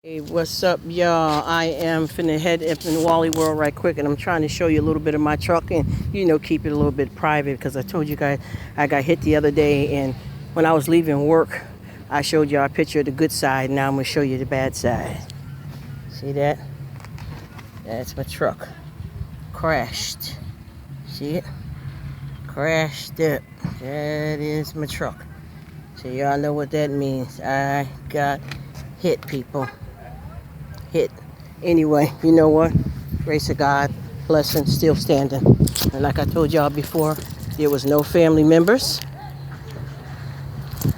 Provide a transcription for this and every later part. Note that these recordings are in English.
Hey, what's up, y'all? I am finna head up in Wally World right quick, and I'm trying to show you a little bit of my truck and, keep it a little bit private because I told you guys I got hit the other day, and when I was leaving work, I showed y'all a picture of the good side. Now I'm gonna show you the bad side. See that? That's my truck. Crashed. See it? Crashed up. That is my truck. So y'all know what that means. I got hit, people. Hit. Anyway, you know what? Grace of God, blessing, still standing. And like I told y'all before, there was no family members.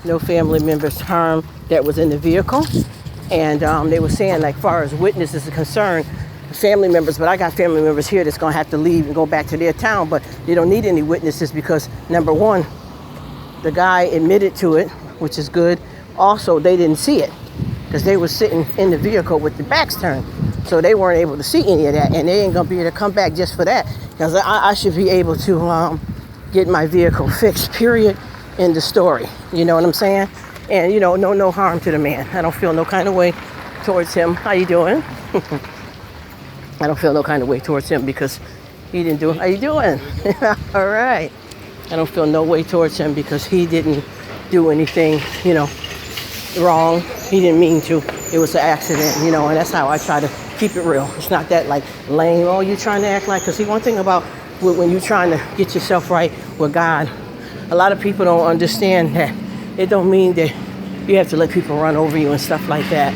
No family members harmed that was in the vehicle. And they were saying, like, far as witnesses are concerned, family members, but I got family members here that's going to have to leave and go back to their town, but they don't need any witnesses because, number one, the guy admitted to it, which is good. Also, they didn't see it because they were sitting in the vehicle with the backs turned. So they weren't able to see any of that, and they ain't going to be able to come back just for that because I should be able to get my vehicle fixed, period, in the story. You know what I'm saying? And, no harm to the man. I don't feel no kind of way towards him. How you doing? I don't feel no kind of way towards him because he didn't do it. How you doing? All right. I don't feel no way towards him because he didn't do anything, wrong. He didn't mean to. It was an accident, and that's how I try to keep it real. It's not that like lame, oh, you trying to act like, because see, one thing about when you're trying to get yourself right with God, a lot of people don't understand that it don't mean that you have to let people run over you and stuff like that,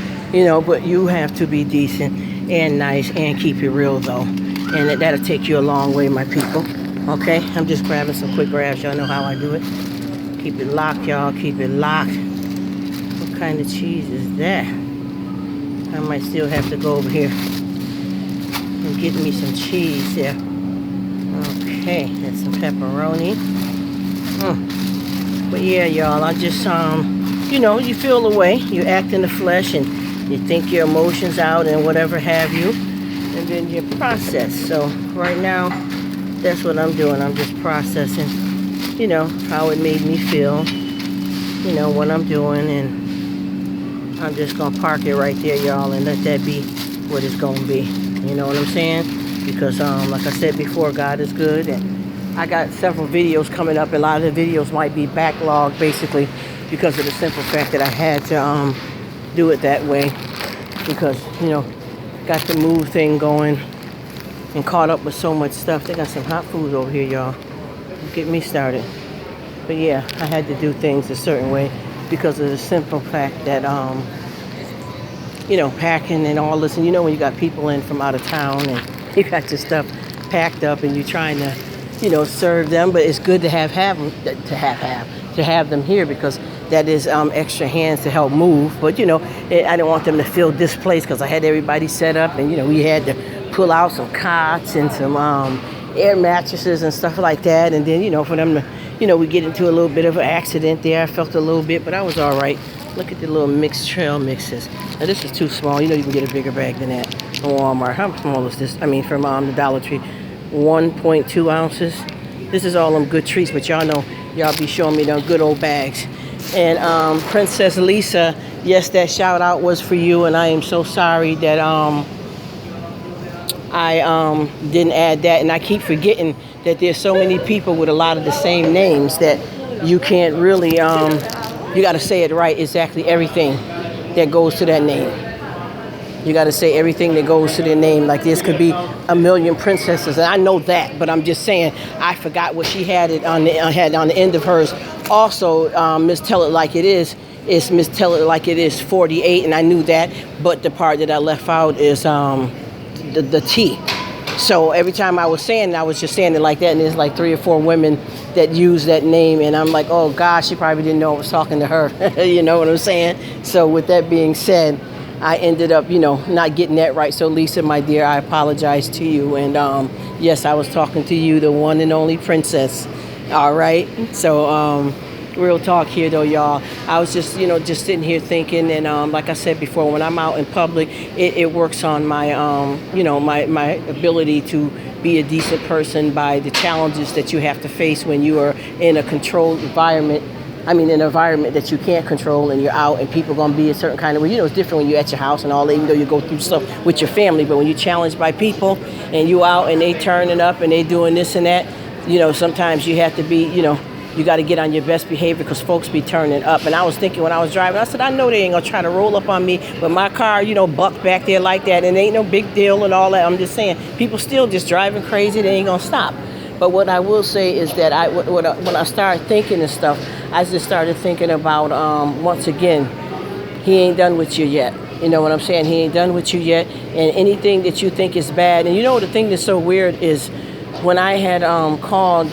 but you have to be decent and nice and keep it real though. And that'll take you a long way, my people. Okay, I'm just grabbing some quick grabs. Y'all know how I do it. Keep it locked, y'all. Keep it locked. What kind of cheese is that? I might still have to go over here and get me some cheese there. Okay, that's some pepperoni. But yeah, y'all, I just, you feel the way. You act in the flesh and you think your emotions out and whatever have you. And then you process. So right now, that's what I'm doing. I'm just processing, how it made me feel, what I'm doing, and I'm just gonna park it right there, y'all, and let that be what it's gonna be. You know what I'm saying? Because like I said before, God is good, and I got several videos coming up. A lot of the videos might be backlogged basically because of the simple fact that I had to do it that way because, got the move thing going and caught up with so much stuff. They got some hot food over here, y'all. Get me started. But yeah, I had to do things a certain way because of the simple fact that, packing and all this. And when you got people in from out of town and you got your stuff packed up and you're trying to, serve them. But it's good to have them here because that is extra hands to help move. But, I didn't want them to feel displaced because I had everybody set up and, we had to pull out some cots and some air mattresses and stuff like that. And then, for them to, we get into a little bit of an accident there. I felt a little bit, but I was all right. Look at the little mixed trail mixes. Now, this is too small. You can get a bigger bag than that from Walmart. How small is this? I mean, from the Dollar Tree. 1.2 ounces. This is all them good treats, but y'all know, y'all be showing me them good old bags. And Princess Lisa, yes, that shout out was for you, and I am so sorry that I didn't add that, and I keep forgetting that there's so many people with a lot of the same names that you can't really, you got to say it right, exactly everything that goes to that name. You got to say everything that goes to their name. Like this could be a million princesses, and I know that, but I'm just saying I forgot what she had it on had on the end of hers. Also, Miss Tell It Like It Is Miss Tell It Like It Is 48, and I knew that, but the part that I left out is the T. So every time I was saying it, I was just saying it like that, and there's like 3 or 4 women that use that name, and I'm like, oh gosh, she probably didn't know I was talking to her. You know what I'm saying? So with that being said, I ended up, not getting that right. So Lisa, my dear, I apologize to you. And yes, I was talking to you, the one and only princess. All right. So real talk here, though, y'all. I was just, just sitting here thinking. And like I said before, when I'm out in public, it works on my, my ability to be a decent person by the challenges that you have to face when you are in a controlled environment I mean, an environment that you can't control, and you're out, and people are going to be a certain kind of way. You know, it's different when you're at your house and all that, even though you go through stuff with your family. But when you're challenged by people, and you out, and they turning up, and they doing this and that, you know, sometimes you have to be, you know, you got to get on your best behavior because folks be turning up. And I was thinking when I was driving, I said, I know they ain't going to try to roll up on me, but my car, you know, bucked back there like that, and it ain't no big deal and all that. I'm just saying, people still just driving crazy. They ain't going to stop. But what I will say is that when I started thinking and stuff, I just started thinking about, once again, he ain't done with you yet. You know what I'm saying? He ain't done with you yet. And anything that you think is bad. And you know, the thing that's so weird is when I had called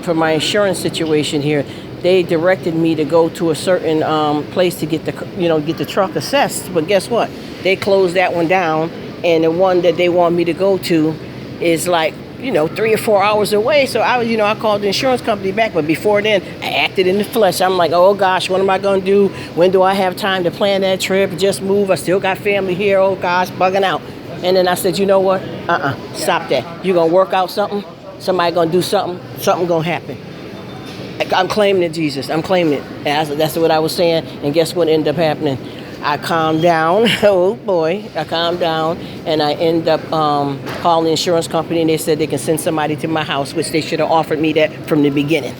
for my insurance situation here, they directed me to go to a certain place to get the truck assessed. But guess what? They closed that one down. And the one that they want me to go to is like, you know, 3 or 4 hours away. So I called the insurance company back. But before then, I acted in the flesh. I'm like, oh gosh, what am I going to do? When do I have time to plan that trip? Just move. I still got family here. Oh gosh, bugging out. And then I said, you know what? Stop that. You're going to work out something. Somebody going to do something. Something going to happen. I'm claiming it, Jesus. I'm claiming it. And that's what I was saying. And guess what ended up happening? I calmed down. Oh boy, I calmed down, and I ended up calling the insurance company, and they said they can send somebody to my house, which they should have offered me that from the beginning.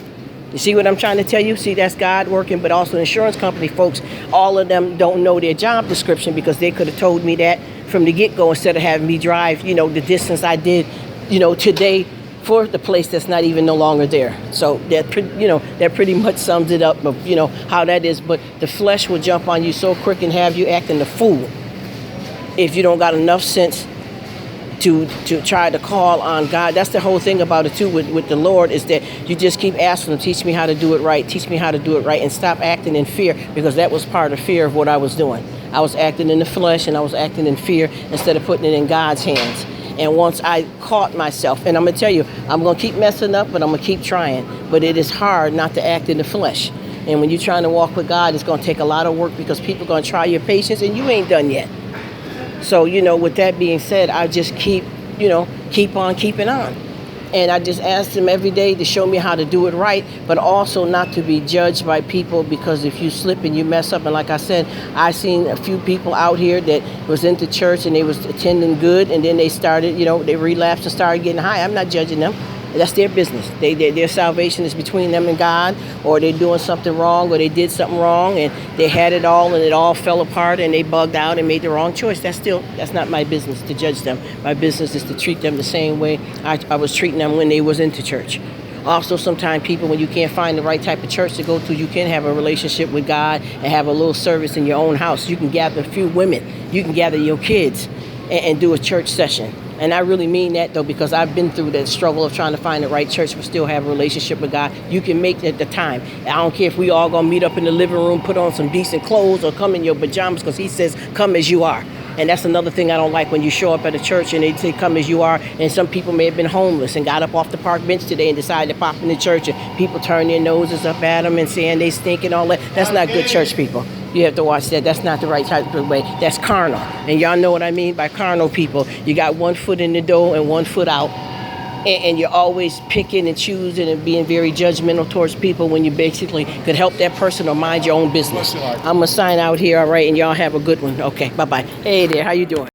You see what I'm trying to tell you? See, that's God working, but also the insurance company folks, all of them don't know their job description, because they could have told me that from the get-go instead of having me drive, you know, the distance I did, you know, today for the place that's not even no longer there. So that pretty much sums it up of, you know, how that is. But the flesh will jump on you so quick and have you acting the fool if you don't got enough sense to try to call on God. That's the whole thing about it too with the Lord, is that you just keep asking him, teach me how to do it right, teach me how to do it right, and stop acting in fear, because that was part of fear of what I was doing. I was acting in the flesh, and I was acting in fear instead of putting it in God's hands. And once I caught myself, and I'm going to tell you, I'm going to keep messing up, but I'm going to keep trying. But it is hard not to act in the flesh. And when you're trying to walk with God, it's going to take a lot of work, because people are going to try your patience, and you ain't done yet. So, you know, with that being said, I just keep on keeping on. And I just asked him every day to show me how to do it right, but also not to be judged by people, because if you slip and you mess up, and like I said, I seen a few people out here that was into church and they was attending good, and then they started, you know, they relapsed and started getting high. I'm not judging them. That's their business. Their salvation is between them and God, or they're doing something wrong, or they did something wrong and they had it all and it all fell apart and they bugged out and made the wrong choice. That's not my business to judge them. My business is to treat them the same way I was treating them when they was into church. Also, sometimes people, when you can't find the right type of church to go to, you can have a relationship with God and have a little service in your own house. You can gather a few women. You can gather your kids and do a church session. And I really mean that, though, because I've been through that struggle of trying to find the right church but still have a relationship with God. You can make it at the time. I don't care if we all going to meet up in the living room, put on some decent clothes, or come in your pajamas, because he says, come as you are. And that's another thing I don't like, when you show up at a church and they say, come as you are. And some people may have been homeless and got up off the park bench today and decided to pop in the church, and people turn their noses up at them and saying they stink and all that. That's not good church people. You have to watch that. That's not the right type of way. That's carnal. And y'all know what I mean by carnal people. You got one foot in the door and one foot out. And you're always picking and choosing and being very judgmental towards people, when you basically could help that person or mind your own business. I'm going to sign out here, all right? And y'all have a good one. Okay, bye-bye. Hey there, how you doing?